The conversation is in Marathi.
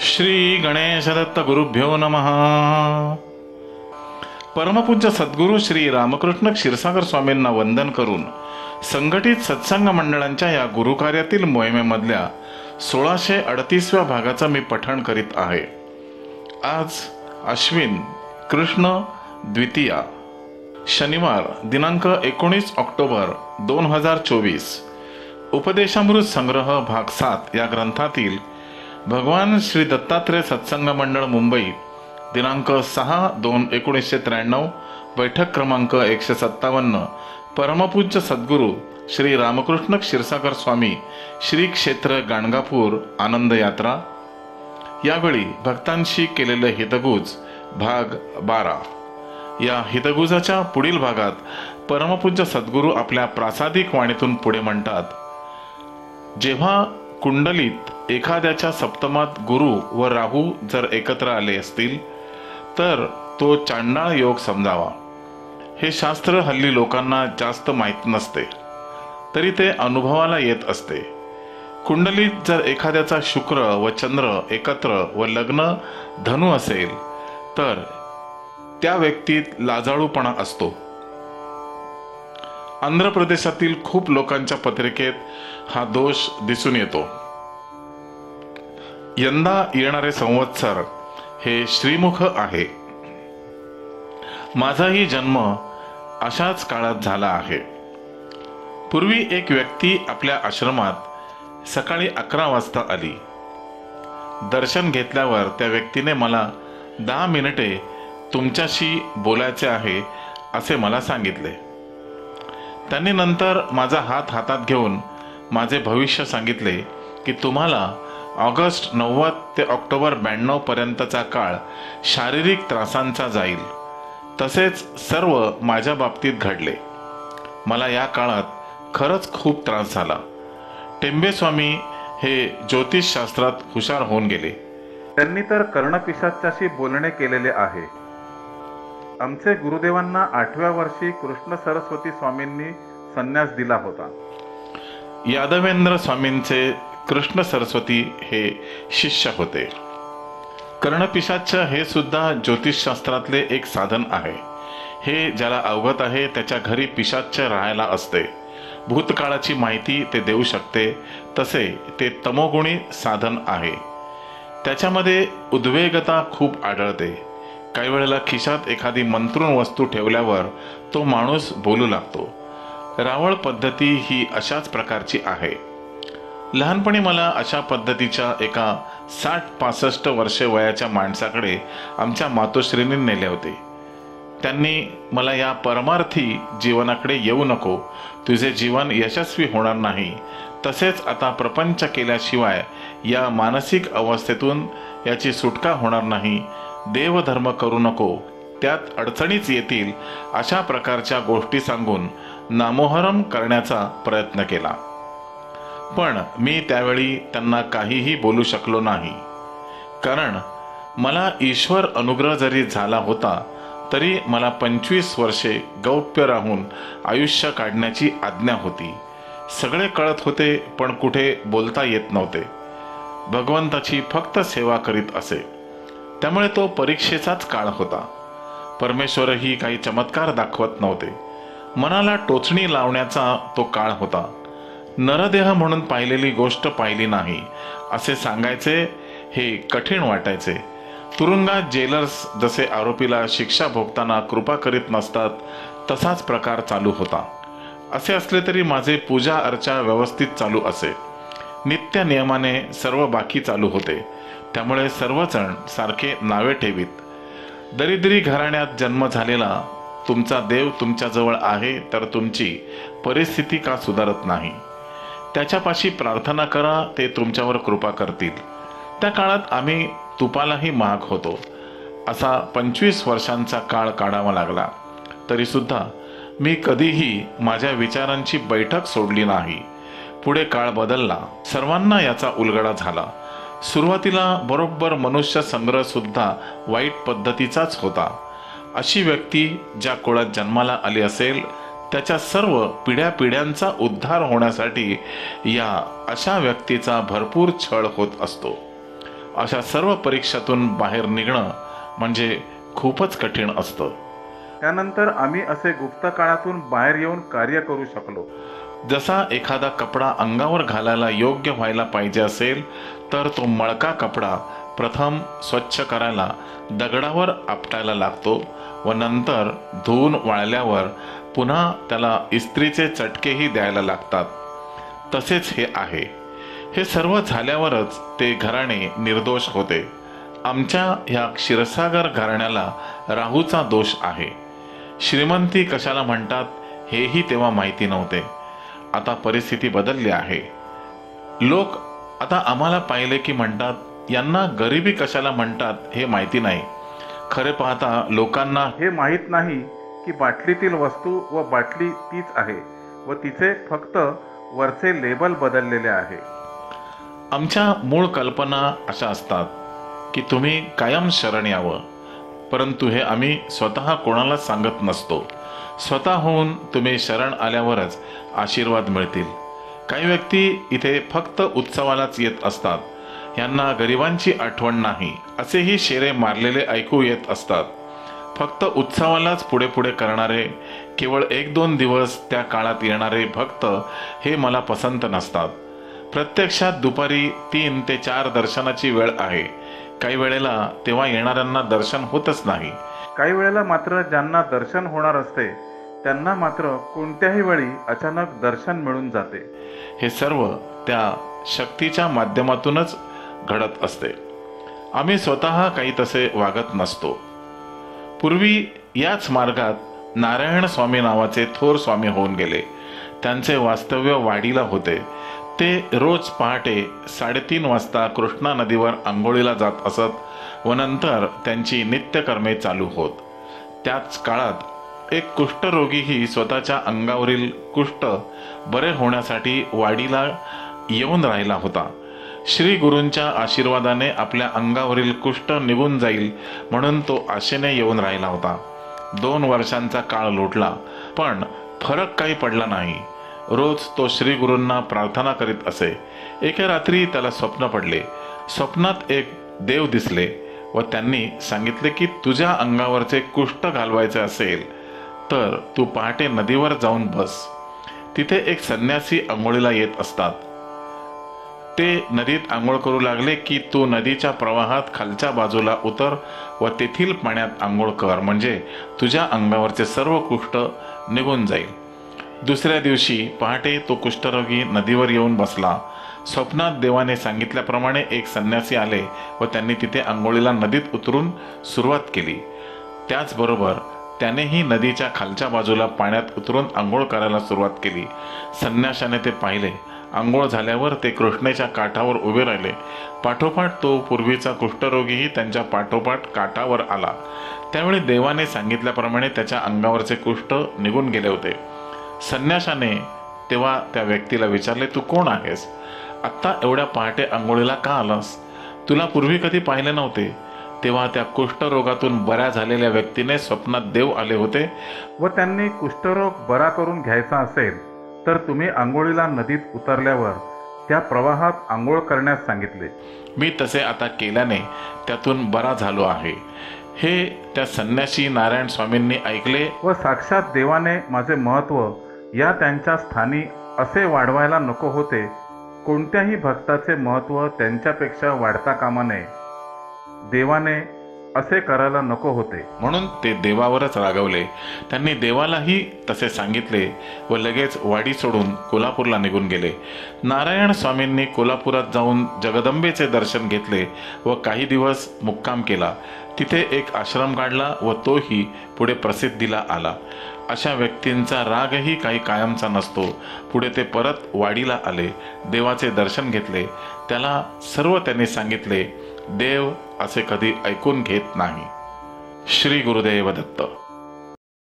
श्री गणेशदत्त गुरुभ्यो नमः. परमपूज्य सद्गुरू श्री रामकृष्ण क्षीरसागर स्वामींना वंदन करून संघटित सत्संग मंडळांच्या या गुरुकार्यातील मोहिमेमधल्या 1638व्या भागाचा मी पठण करीत आहे. आज अश्विन कृष्ण द्वितीया, शनिवार दिनांक 19 ऑक्टोबर 2024. उपदेशामृत संग्रह भाग 7 या ग्रंथातील भगवान श्री दत्तात्रेय सत्संग मंडळ मुंबई दिनांक 6/2/1993, बैठक क्रमांक 157, परमपूज्य सद्गुरू श्री रामकृष्ण क्षीरसागर स्वामी श्री क्षेत्र गाणगापूर आनंद यात्रा. यावेळी भक्तांशी केलेले हितगुज भाग 12. या हितगुजाच्या पुढील भागात परमपूज्य सद्गुरू आपल्या प्रासादिक वाणीतून पुढे म्हणतात, जेव्हा कुंडलीत एखाद्याच्या सप्तमात गुरु व राहू जर एकत्र आले असतील तर तो चांडाळ योग समजावा. हे शास्त्र हल्ली लोकांना जास्त माहीत नसते, तरी ते अनुभवाला येत असते. कुंडलीत जर एखाद्याचा शुक्र व चंद्र एकत्र व लग्न धनु असेल तर त्या व्यक्तीत लाजाळूपणा असतो. आंध्र प्रदेशातील खूप लोकांच्या पत्रिकेत हा दोष दिसून येतो. यंदा येणारे संवत्सर हे श्रीमुख आहे. माझाही जन्म अशाच काळात झाला आहे. पूर्वी एक व्यक्ती आपल्या आश्रमात सकाळी 11 वाजता आली. दर्शन घेतल्यावर त्या व्यक्तीने मला 10 मिनिटे तुमच्याशी बोलायचे आहे असे मला सांगितले. त्यांनी नंतर माझा हात हातात घेऊन माझे भविष्य सांगितले की तुम्हाला ऑगस्ट 90 ते ऑक्टोबर 92 पर्यंतचा काळ शारीरिक त्रासांचा जाईल. तसेच सर्व माझ्या बाबतीत घडले. मला या काळात खरंच खूप त्रास झाला. टेंबे स्वामी हे ज्योतिषशास्त्रात हुशार होऊन गेले. त्यांनी तर कर्णपिशाच्याशी बोलणे केलेले आहे. आमचे गुरुदेवांना 8व्या वर्षी कृष्ण सरस्वती स्वामींनी संन्यास दिला होता. यादवेंद्र स्वामींचे कृष्ण सरस्वती हे शिष्य होते. कर्णपिशाच हे सुद्धा ज्योतिषशास्त्रातले एक साधन आहे. हे ज्याला अवगत आहे त्याच्या घरी पिशाच राहायला असते. भूतकाळाची माहिती ते देऊ शकते. तसे ते तमोगुणी साधन आहे. त्याच्यामध्ये उद्वेगता खूप आढळते. काही वेळेला खिशात एखादी मंत्रून वस्तू ठेवल्यावर तो माणूस बोलू लागतो. रावळ पद्धती ही अशाच प्रकारची आहे. लहानपणी मला अशा पद्धतीच्या एका 60-65 वर्षे वयाच्या माणसाकडे आमच्या मातोश्रींनी नेले होते. त्यांनी मला या परमार्थी जीवनाकडे येऊ नको, तुझे जीवन यशस्वी होणार नाही, तसेच आता प्रपंच केल्याशिवाय या मानसिक अवस्थेतून याची सुटका होणार नाही, देवधर्म करू नको, त्यात अडचणीच येतील, अशा प्रकारच्या गोष्टी सांगून नामोहरम करण्याचा प्रयत्न केला. पण मी त्यावेळी त्यांना काहीही बोलू शकलो नाही. कारण मला ईश्वर अनुग्रह जरी झाला होता तरी मला 25 वर्षे गौप्य राहून आयुष्य काढण्याची आज्ञा होती. सगळे कळत होते पण कुठे बोलता येत नव्हते. भगवंताची फक्त सेवा करीत असे. त्यामुळे तो परीक्षेचाच काळ होता. परमेश्वरही काही चमत्कार दाखवत नव्हते. मनाला टोचणी लावण्याचा तो काळ होता. नरदेह म्हणून पाहिलेली गोष्ट पाहिली नाही असे सांगायचे हे कठीण वाटायचे. तुरुंगात जेलर्स जसे आरोपीला शिक्षा भोगताना कृपा करीत नसतात तसाच प्रकार चालू होता. असे असले तरी माझे पूजा अर्चा व्यवस्थित चालू असे. नित्य नियमाने सर्व बाकी चालू होते. त्यामुळे सर्वजण सारखे नावे ठेवीत. दरिद्री घराण्यात जन्म झालेला तुमचा देव तुमच्याजवळ आहे तर तुमची परिस्थिती का सुधारत नाही? त्याच्यापाशी प्रार्थना करा, ते तुमच्यावर कृपा करतील. त्या काळात आम्ही तुपालाही महाग होतो. असा 25 वर्षांचा काळ काढावा लागला. तरीसुद्धा मी कधीही माझ्या विचारांची बैठक सोडली नाही. पुढे काळ बदलला. सर्वांना याचा उलगडा झाला. सुरुवातीला बरोबर मनुष्य संग्रह सुद्धा वाईट पद्धतीचाच होता. अशी व्यक्ती ज्या कुळात जन्माला आली असेल त्याच्या सर्व पिढ्यापिढ्यांचा उद्धार होण्यासाठी या अशा व्यक्तीचा भरपूर छळ होत असतो. अशा सर्व परीक्षातून बाहेर निघणं म्हणजे खूपच कठीण असतं. त्यानंतर आम्ही असे गुप्त काळातून बाहेर येऊन कार्य करू शकलो. जसा एखादा कपडा अंगावर घालायला योग्य व्हायला पाहिजे असेल तर तो मळका कपडा प्रथम स्वच्छ करायला दगडावर आपटायला लागतो व नंतर धुवून वाळल्यावर पुन्हा त्याला इस्त्रीचे चटकेही द्यायला लागतात. तसेच हे आहे. हे सर्व झाल्यावरच ते घराणे निर्दोष होते. आमच्या ह्या क्षीरसागर घराण्याला राहूचा दोष आहे. श्रीमंती कशाला म्हणतात हेही तेव्हा माहिती नव्हते. आता परिस्थिती बदलली आहे. लोक आता आम्हाला पाहिले की म्हणतात यांना गरिबी कशाला म्हणतात हे माहिती नाही. खरे पाहता लोकांना हे माहीत नाही की बाटलीतील वस्तू व बाटली तीच आहे व तिचे फक्त वरचे लेबल बदललेले आहे. आमच्या मूळ कल्पना अशा असतात की तुम्ही कायम शरण यावं, परंतु हे आम्ही स्वतः कोणालाच सांगत नसतो. स्वतःहून तुम्ही शरण आल्यावरच आशीर्वाद मिळतील. काही व्यक्ती इथे फक्त उत्सवालाच येत असतात. यांना गरिबांची आठवण नाही असेही शेरे मारलेले ऐकू येत असतात. फक्त उत्सवालाच पुढे पुढे करणारे, केवळ 1-2 दिवस त्या काळात येणारे भक्त हे मला पसंत नसतात. प्रत्यक्षात दुपारी 3 ते 4 दर्शनाची वेळ आहे. काही वेळेला तेव्हा येणाऱ्यांना दर्शन होतच नाही. काही वेळेला मात्र ज्यांना दर्शन होणार असते त्यांना मात्र कोणत्याही वेळी अचानक दर्शन मिळून जाते. हे सर्व त्या शक्तीच्या माध्यमातूनच घडत असते. आम्ही स्वतः काही तसे वागत नसतो. पूर्वी याच मार्गात नारायण स्वामी नावाचे थोर स्वामी होऊन गेले. त्यांचे वास्तव्य वाडीला होते. ते रोज पहाटे 3:30 वाजता कृष्णा नदीवर आंघोळीला जात असत व नंतर त्यांची नित्यकर्मे चालू होत. त्याच काळात एक कुष्ठरोगीही स्वतःच्या अंगावरील कुष्ठ बरे होण्यासाठी वाडीला येऊन राहिला होता. श्री गुरूंच्या आशीर्वादाने आपल्या अंगावरील कुष्ठ निघून जाईल म्हणून तो आशेने येऊन राहिला होता. 2 वर्षांचा काळ लोटला पण फरक काही पडला नाही. रोज तो श्री गुरूंना प्रार्थना करीत असे. एके रात्री त्याला स्वप्न पडले. स्वप्नात एक देव दिसले व त्यांनी सांगितले की तुझ्या अंगावरचे कुष्ठ घालवायचे असेल तर तू पहाटे नदीवर जाऊन बस. तिथे एक संन्यासी आंघोळीला येत असतात. ते नदीत आंघोळ करू लागले की तू नदीच्या प्रवाहात खालच्या बाजूला उतर व तेथील पाण्यात आंघोळ कर, म्हणजे तुझ्या अंगावरचे सर्व कुष्ठ निघून जाईल. दुसऱ्या दिवशी पहाटे तो कुष्ठरोगी नदीवर येऊन बसला. स्वप्नात देवाने सांगितल्याप्रमाणे एक संन्यासी आले व त्यांनी तिथे आंघोळीला नदीत उतरून सुरुवात केली. त्याचबरोबर त्यानेही नदीच्या खालच्या बाजूला पाण्यात उतरून आंघोळ करायला सुरुवात केली. संन्याशाने ते पाहिले. आंघोळ झाल्यावर ते कृष्णेच्या काठावर उभे राहिले. पाठोपाठ तो पूर्वीचा कुष्ठरोगीही त्यांच्या पाठोपाठ काठावर आला. त्यावेळी देवाने सांगितल्याप्रमाणे त्याच्या अंगावरचे कुष्ठ निघून गेले होते. संन्याशाने तेव्हा त्या व्यक्तीला विचारले, तू कोण आहेस? आत्ता एवढ्या पहाटे आंघोळीला का आलास? तुला पूर्वी कधी पाहिले नव्हते. तेव्हा त्या कुष्ठरोगातून बऱ्या झालेल्या व्यक्तीने स्वप्नात देव आले होते व त्यांनी कुष्ठरोग बरा करून घ्यायचा असेल तर तुम्ही आंघोळीला नदीत उतरल्यावर त्या प्रवाहात आंघोळ करण्यास सांगितले. मी तसे आता केल्याने त्यातून बरा झालो आहे. हे त्या संन्यासी नारायण स्वामींनी ऐकले व साक्षात देवाने माझे महत्त्व या त्यांच्या स्थानी असे वाढवायला नको होते. कोणत्याही भक्ताचे महत्त्व त्यांच्यापेक्षा वाढता कामा नये. देवाने असे करायला नको होते. म्हणून ते देवावरच रागवले. त्यांनी देवालाही तसे सांगितले व लगेच वाडी सोडून कोल्हापूरला निघून गेले. नारायण स्वामींनी कोल्हापुरात जाऊन जगदंबेचे दर्शन घेतले व काही दिवस मुक्काम केला. तिथे एक आश्रम काढला व तोही पुढे प्रसिद्धीला आला. अशा व्यक्तींचा रागही काही कायमचा नसतो. पुढे ते परत वाडीला आले. देवाचे दर्शन घेतले. त्याला सर्व त्यांनी सांगितले. देव असे कधी ऐकून घेत नाही. श्री गुरुदेव दत्त.